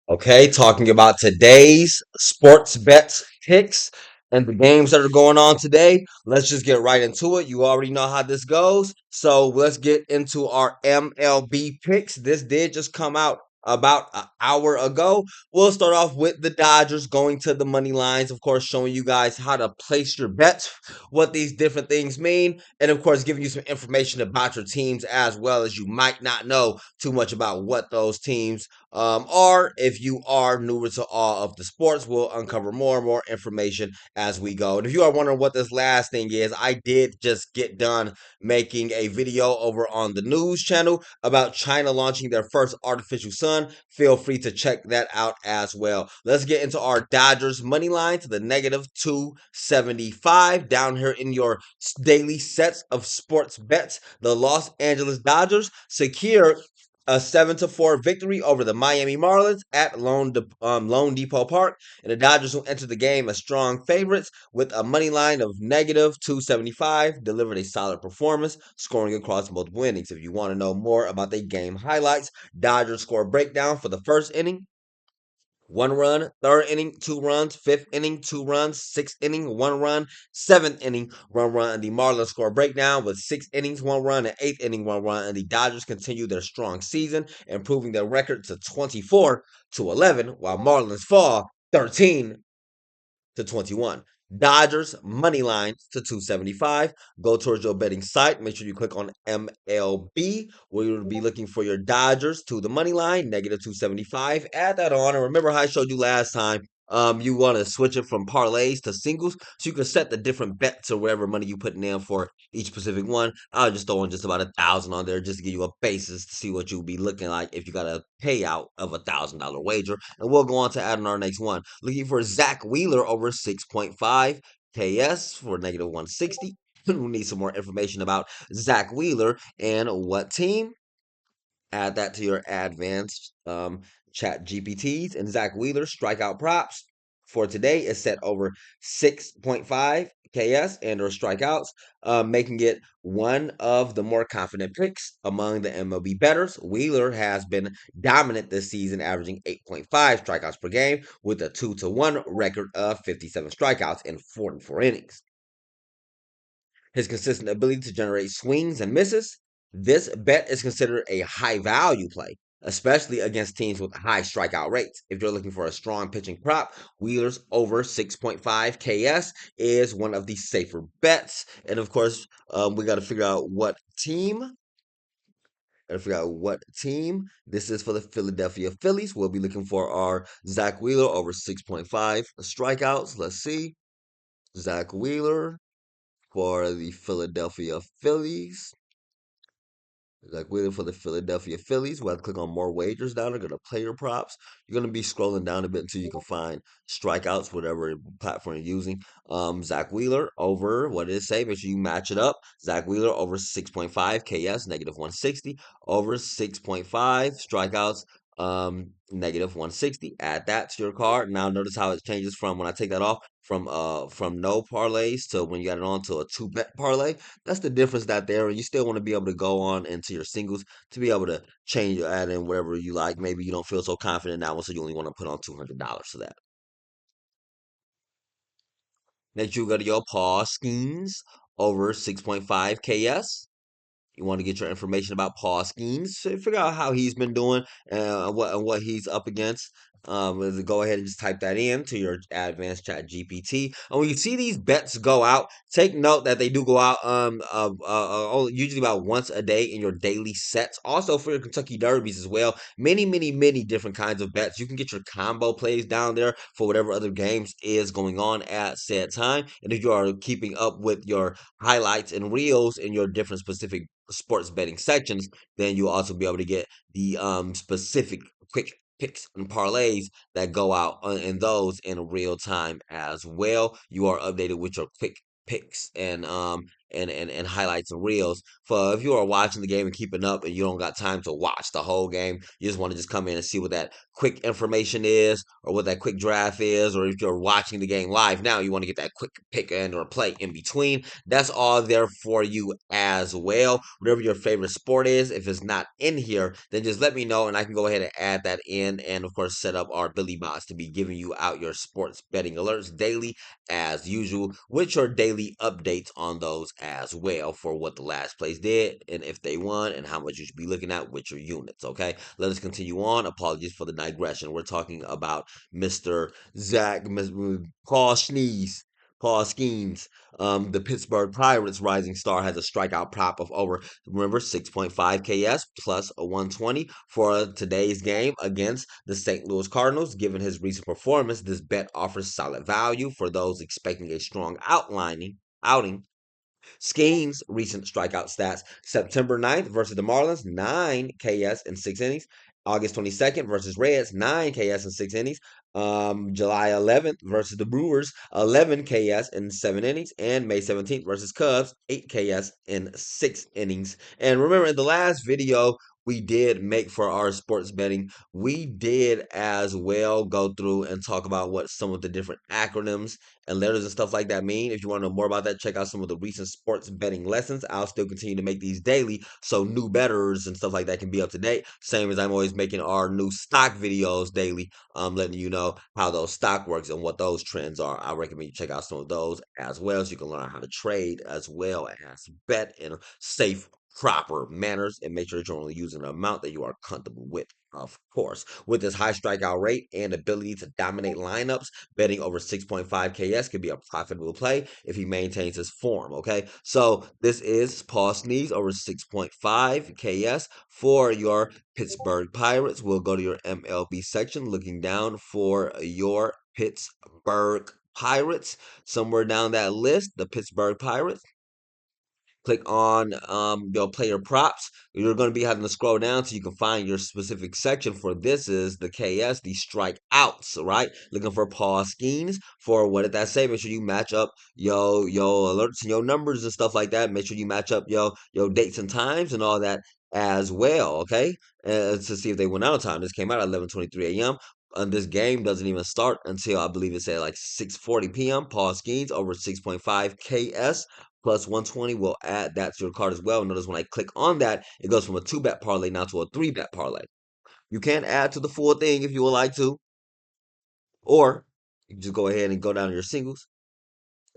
Okay, talking about today's sports bets picks and the games that are going on today. Let's just get right into it. You already know how this goes. So let's get into our MLB picks. This did just come out about an hour ago. We'll start off with the Dodgers going to the money lines, of course, showing you guys how to place your bets, what these different things mean, and of course, giving you some information about your teams as well as you might not know too much about what those teams or if you are newer to all of the sports, we'll uncover more and more information as we go. And if you are wondering what this last thing is, I did just get done making a video over on the news channel about China launching their first artificial sun. Feel free to check that out as well. Let's get into our Dodgers money line to the negative 275 down here in your daily sets of sports bets. The Los Angeles Dodgers secure a 7-4 victory over the Miami Marlins at Lone Depot Park, and the Dodgers will enter the game as strong favorites with a money line of negative 275. Delivered a solid performance, scoring across multiple innings. If you want to know more about the game highlights, Dodgers score breakdown for the first inning. 1 run, third inning, 2 runs, fifth inning, 2 runs, sixth inning, 1 run, seventh inning, 1 run, and the Marlins score breakdown with 6 innings, 1 run, and eighth inning, 1 run, and the Dodgers continue their strong season, improving their record to 24-11, while Marlins fall 13-21. Dodgers money line to 275. Go towards your betting site. Make sure you click on MLB, where you'll be looking for your Dodgers to the money line, negative 275. Add that on. And remember how I showed you last time. You want to switch it from parlays to singles, so you can set the different bets or whatever money you putting in for each specific one. I'll just throw in just about 1,000 on there just to give you a basis to see what you'll be looking like if you got a payout of $1,000 wager. And we'll go on to add on our next one. Looking for Zack Wheeler over 6.5 KS for negative 160. We need some more information about Zack Wheeler and what team. Add that to your advanced chat GPTs. And Zack Wheeler strikeout props for today is set over 6.5 KS and or strikeouts, making it one of the more confident picks among the MLB bettors. Wheeler has been dominant this season, averaging 8.5 strikeouts per game with a 2-1 record of 57 strikeouts in 44 innings. His consistent ability to generate swings and misses. This bet is considered a high value play, especially against teams with high strikeout rates. If you're looking for a strong pitching prop, Wheeler's over 6.5 KS is one of the safer bets. And of course, we got to figure out what team. Gotta figure out what team this is for the Philadelphia Phillies. We'll be looking for our Zack Wheeler over 6.5 strikeouts. Let's see. Zack Wheeler for the Philadelphia Phillies. Like waiting for the Philadelphia Phillies. We'll have to click on more wagers down there. Go to player props. You're gonna be scrolling down a bit until you can find strikeouts, whatever platform you're using. Zach Wheeler over what did it say? Make sure you match it up. Zach Wheeler over 6.5 KS, negative 160. Over 6.5 strikeouts, negative 160. Add that to your card. Now notice how it changes from when I take that off from no parlays to when you got it on to a two bet parlay. That's the difference that there. And you still want to be able to go on into your singles to be able to change or add in whatever you like. Maybe you don't feel so confident in that one, so you only want to put on $200 for that. Next, you go to your Paul Skenes over 6.5 KS. You want to get your information about Paul Skenes, so figure out how he's been doing and what he's up against. Go ahead and just type that in to your advanced chat GPT. And when you see these bets go out, take note that they do go out usually about once a day in your daily sets. Also for your Kentucky Derbies as well. Many different kinds of bets. You can get your combo plays down there for whatever other games is going on at said time. And if you are keeping up with your highlights and reels in your different specific sports betting sections, then you'll also be able to get the specific quick picks and parlays that go out in those in real time as well. You are updated with your quick picks and and highlights and reels. For if you are watching the game and keeping up and you don't got time to watch the whole game, you just want to just come in and see what that quick information is or what that quick draft is, or if you're watching the game live now, you want to get that quick pick and or play in between. That's all there for you as well. Whatever your favorite sport is, if it's not in here, then just let me know and I can go ahead and add that in. And of course, set up our Billy Bots to be giving you out your sports betting alerts daily as usual, with your daily updates on those as well for what the last place did and if they won and how much you should be looking at with your units. Okay, let us continue on. Apologies for the digression. We're talking about Mr. Zack, Paul Sneeze. Paul Skenes, the Pittsburgh Pirates rising star, has a strikeout prop of over, remember, 6.5 KS plus a 120 for today's game against the St. Louis Cardinals. Given his recent performance, this bet offers solid value for those expecting a strong outing. Skenes' recent strikeout stats: September 9th versus the Marlins, 9 KS in 6 innings. August 22nd versus Reds, 9 KS in 6 innings. July 11th versus the Brewers, 11 KS in 7 innings. And May 17th versus Cubs, 8 KS in 6 innings. And remember, in the last video we did make for our sports betting, we did as well go through and talk about what some of the different acronyms and letters and stuff like that mean. If you want to know more about that, check out some of the recent sports betting lessons. I'll still continue to make these daily so new bettors and stuff like that can be up to date. Same as I'm always making our new stock videos daily, letting you know how those stock works and what those trends are. I recommend you check out some of those as well so you can learn how to trade as well as bet in safe, proper manners, and make sure that you're only using an amount that you are comfortable with. Of course, with his high strikeout rate and ability to dominate lineups, betting over 6.5 KS could be a profitable play if he maintains his form. Okay, so this is Paul Sneeze over 6.5 KS for your Pittsburgh Pirates. We'll go to your MLB section, looking down for your Pittsburgh Pirates. Somewhere down that list, the Pittsburgh Pirates. Click on your player props. You're going to be having to scroll down so you can find your specific section. For this is the KS, the strikeouts, right? Looking for Paul Skenes. For what did that say? Make sure you match up your alerts and your numbers and stuff like that. Make sure you match up your dates and times and all that as well. Okay, to see if they went out of time. This came out at 11:23 a.m. And this game doesn't even start until I believe it's at like 6:40 p.m. Paul Skenes over 6.5 KS plus 120 will add that to your card as well. Notice when I click on that, it goes from a 2-bet parlay now to a 3-bet parlay. You can add to the full thing if you would like to, or you can just go ahead and go down to your singles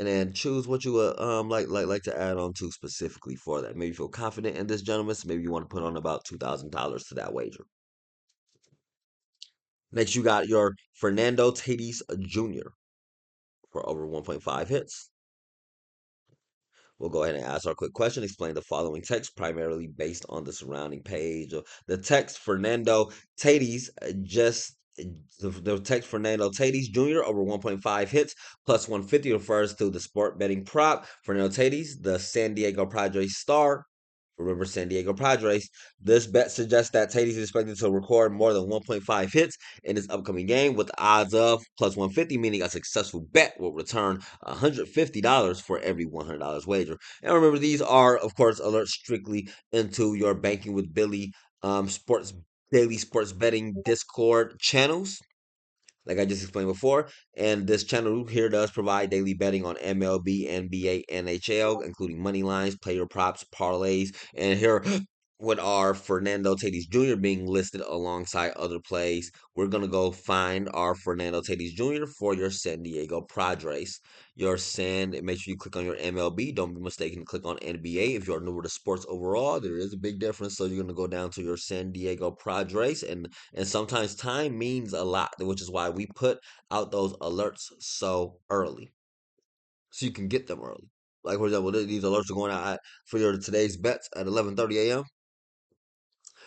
and then choose what you would like to add on to specifically for that. Maybe you feel confident in this, gentleman, so maybe you want to put on about $2,000 to that wager. Next, you got your Fernando Tatis Jr. for over 1.5 hits. We'll go ahead and ask our quick question. Explain the following text, primarily based on the surrounding page. The text Fernando Tatis the text Fernando Tatis Jr. over 1.5 hits plus 150 refers to the sport betting prop. Fernando Tatis, the San Diego Padres star. Remember, San Diego Padres. This bet suggests that Tatis is expected to record more than 1.5 hits in his upcoming game, with the odds of plus 150, meaning a successful bet will return $150 for every $100 wager. And remember, these are, of course, alerts strictly into your Banking with Billy sports daily sports betting Discord channels, like I just explained before. And this channel here does provide daily betting on MLB, NBA, NHL, including money lines, player props, parlays, and here with our Fernando Tatis Jr. being listed alongside other plays, we're gonna go find our Fernando Tatis Jr. for your San Diego Padres. Make sure you click on your MLB. Don't be mistaken to click on NBA. If you're newer to sports overall, there is a big difference. So you're gonna go down to your San Diego Padres, and sometimes time means a lot, which is why we put out those alerts so early, so you can get them early. Like for example, these alerts are going out for your today's bets at 11:30 a.m.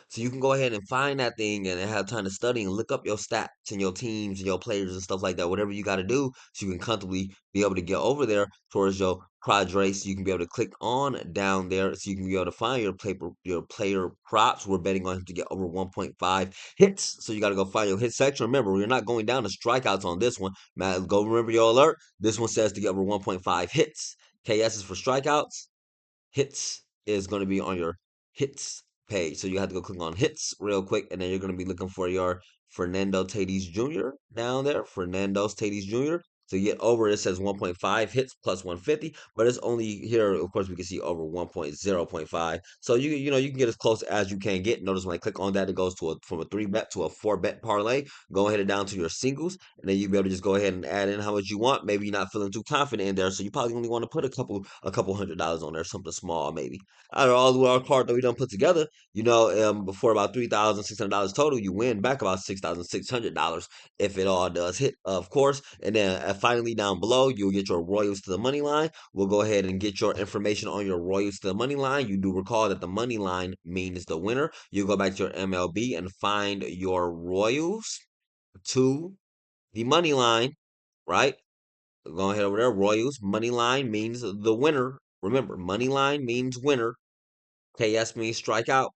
So you can go ahead and find that thing and have time to study and look up your stats and your teams and your players and stuff like that. Whatever you got to do, so you can comfortably be able to get over there towards your prod race. So you can be able to click on down there, so you can be able to find your player props. We're betting on him to get over 1.5 hits. So you got to go find your hit section. Remember, we're not going down to strikeouts on this one. Matt, go remember your alert. This one says to get over 1.5 hits. KS is for strikeouts. Hits is going to be on your hits page. So you have to go click on hits real quick, and then you're going to be looking for your Fernando Tatis Jr. down there. Fernando Tatis Jr. To get over, it says 1.5 hits plus 150, but it's only here. Of course, we can see over 1.0.5. So you can get as close as you can get. Notice when I click on that, it goes to from a 3 bet to a 4 bet parlay. Go ahead and down to your singles, and then you'll be able to just go ahead and add in how much you want. Maybe you're not feeling too confident in there, so you probably only want to put a couple $100 on there, something small maybe. Out of all of our card that we done put together, before about $3,600 total, you win back about $6,600 if it all does hit, of course. And then finally down below, you'll get your Royals to the money line. We'll go ahead and get your information on your Royals to the money line. You do recall that the money line means the winner. You go back to your MLB and find your Royals to the money line, right? Go ahead over there. Royals money line means the winner. Remember, money line means winner. KS means strikeout.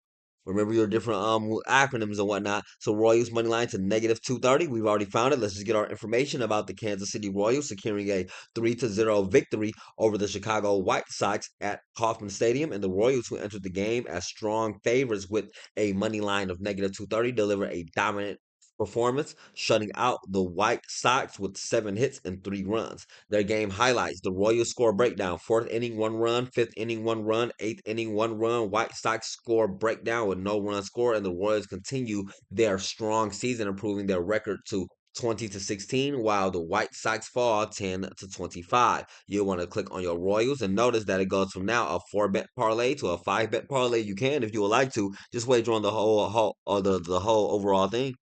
Remember your different acronyms and whatnot. So Royals money line to negative 230. We've already found it. Let's just get our information about the Kansas City Royals securing a 3-0 victory over the Chicago White Sox at Kauffman Stadium. And the Royals, who entered the game as strong favorites with a money line of negative 230, delivered a dominant performance, shutting out the White Sox with 7 hits and 3 runs. Their game highlights: the Royals score breakdown. Fourth inning, 1 run. Fifth inning, 1 run. Eighth inning, 1 run. White Sox score breakdown with no run score, and the Royals continue their strong season, improving their record to 20-16, while the White Sox fall 10-25. You'll want to click on your Royals and notice that it goes from now a 4 bet parlay to a 5 bet parlay. You can, if you would like to, just wager on the whole or the whole overall thing.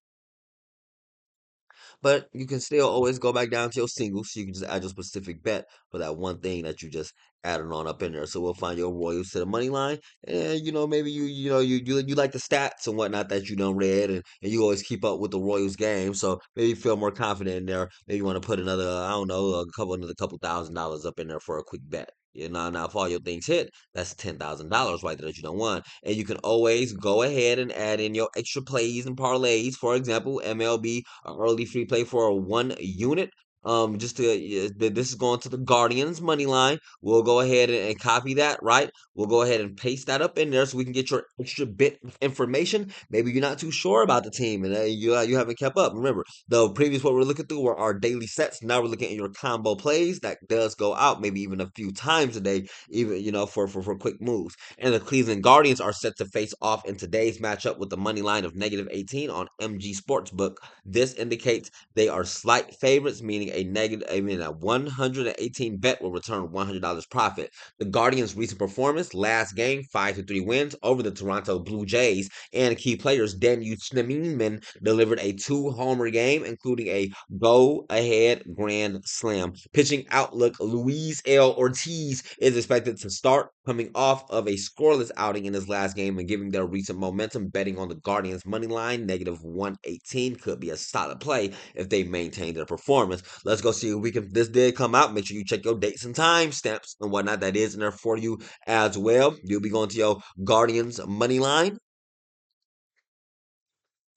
But you can still always go back down to your singles. So you can just add your specific bet for that one thing that you just added on up in there. So we'll find your Royals to the money line. And maybe you like the stats and whatnot that you done read, and you always keep up with the Royals game. So maybe you feel more confident in there. Maybe you want to put another, I don't know, another couple $1,000s up in there for a quick bet. Now if all your things hit, that's $10,000 right there that you don't want. And you can always go ahead and add in your extra plays and parlays. For example, MLB early free play for a 1 unit. This is going to the Guardians money line. We'll go ahead and copy that, right? We'll go ahead and paste that up in there so we can get your extra bit of information. Maybe you're not too sure about the team and you haven't kept up. Remember, the previous what we're looking through were our daily sets. Now we're looking at your combo plays that does go out maybe even a few times a day, even for quick moves. And the Cleveland Guardians are set to face off in today's matchup with the money line of negative 18 on MG Sportsbook. This indicates they are slight favorites, meaning a 118 bet will return $100 profit. The Guardians' recent performance, last game, 5-3 wins over the Toronto Blue Jays, and key players Daniel Schneemann delivered a 2-homer game, including a go-ahead grand slam. Pitching outlook: Luis L. Ortiz is expected to start, coming off of a scoreless outing in his last game and giving their recent momentum. Betting on the Guardians money line, negative 118, could be a solid play if they maintain their performance. Let's go see if we can. This did come out. Make sure you check your dates and time stamps and whatnot. That is in there for you as well. You'll be going to your Guardians money line.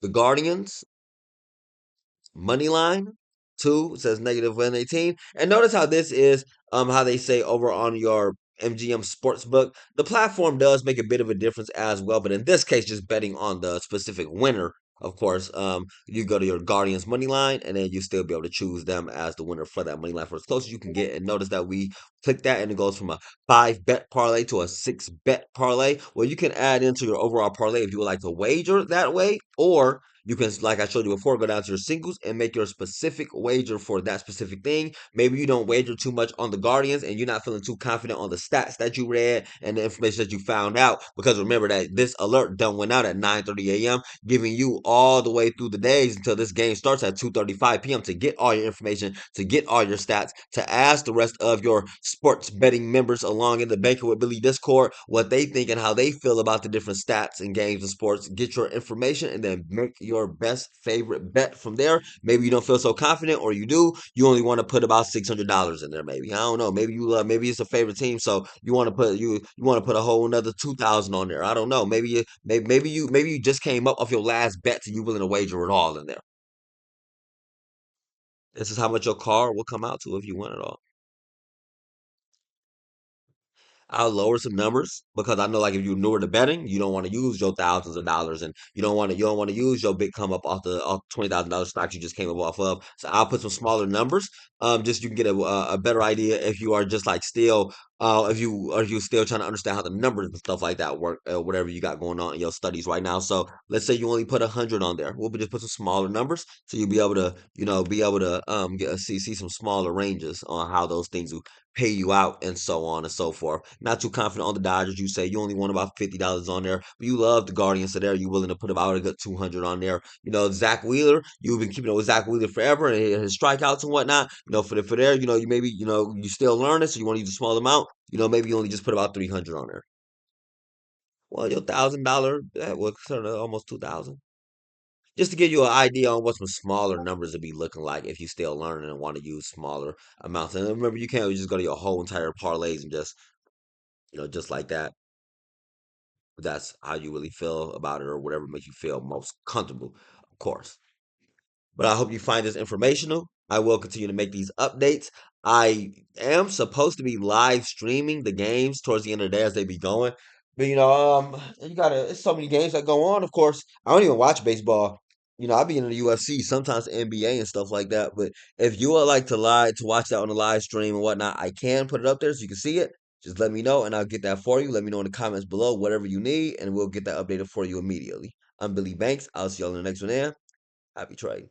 The Guardians money line. Two says negative 118. And notice how this is how they say over on your MGM Sportsbook. The platform does make a bit of a difference as well, but in this case, just betting on the specific winner. Of course, you go to your Guardians money line, and then you still be able to choose them as the winner for that money line for as close as you can get. And notice that we click that, and it goes from a 5 bet parlay to a 6 bet parlay. Well, you can add into your overall parlay if you would like to wager that way, or you can, like I showed you before, go down to your singles and make your specific wager for that specific thing. Maybe you don't wager too much on the Guardians and you're not feeling too confident on the stats that you read and the information that you found out. Because remember that this alert done went out at 9:30 a.m., giving you all the way through the days until this game starts at 2:35 p.m. to get all your information, to get all your stats, to ask the rest of your sports betting members along in the Banker with Billy Discord what they think and how they feel about the different stats and games and sports. Get your information and then make your best favorite bet from there. Maybe you don't feel so confident, or you do. You only want to put about $600 in there. Maybe I don't know. Maybe maybe it's a favorite team, so you want to put a whole another 2,000 on there. I don't know. Maybe you just came up off your last bet, and you willing to wager it all in there. This is how much your car will come out to if you win it all. I'll lower some numbers because I know like if you're newer to betting, you don't want to use your thousands of dollars and you don't want to use your big come up off the off $20,000 stocks you just came up off of. So I'll put some smaller numbers. Just you can get a better idea if you are just like still if you still trying to understand how the numbers and stuff like that work, whatever you got going on in your studies right now. So let's say you only put 100 on there. We'll just put some smaller numbers so you'll be able to be able to see some smaller ranges on how those things will pay you out and so on and so forth. Not too confident on the Dodgers. You say you only want about $50 on there, but you love the Guardians, so there you willing to put about a good 200 on there. Zach Wheeler, you've been keeping up with Zach Wheeler forever and his strikeouts and whatnot. For there, you maybe you still learning, so you want to use a small amount. Maybe you only just put about 300 on there. Well, your $1,000 that would turn to almost 2,000. Just to give you an idea on what some smaller numbers would be looking like if you still learning and want to use smaller amounts. And remember, you can't just go to your whole entire parlays and just like that. That's how you really feel about it or whatever makes you feel most comfortable, of course. But I hope you find this informational. I will continue to make these updates. I am supposed to be live streaming the games towards the end of the day as they be going. But you gotta it's so many games that go on. Of course, I don't even watch baseball. I be in the UFC, sometimes NBA and stuff like that. But if you would like to watch that on the live stream and whatnot, I can put it up there so you can see it. Just let me know and I'll get that for you. Let me know in the comments below, whatever you need, and we'll get that updated for you immediately. I'm Billy Banks. I'll see y'all in the next one there. Happy trading.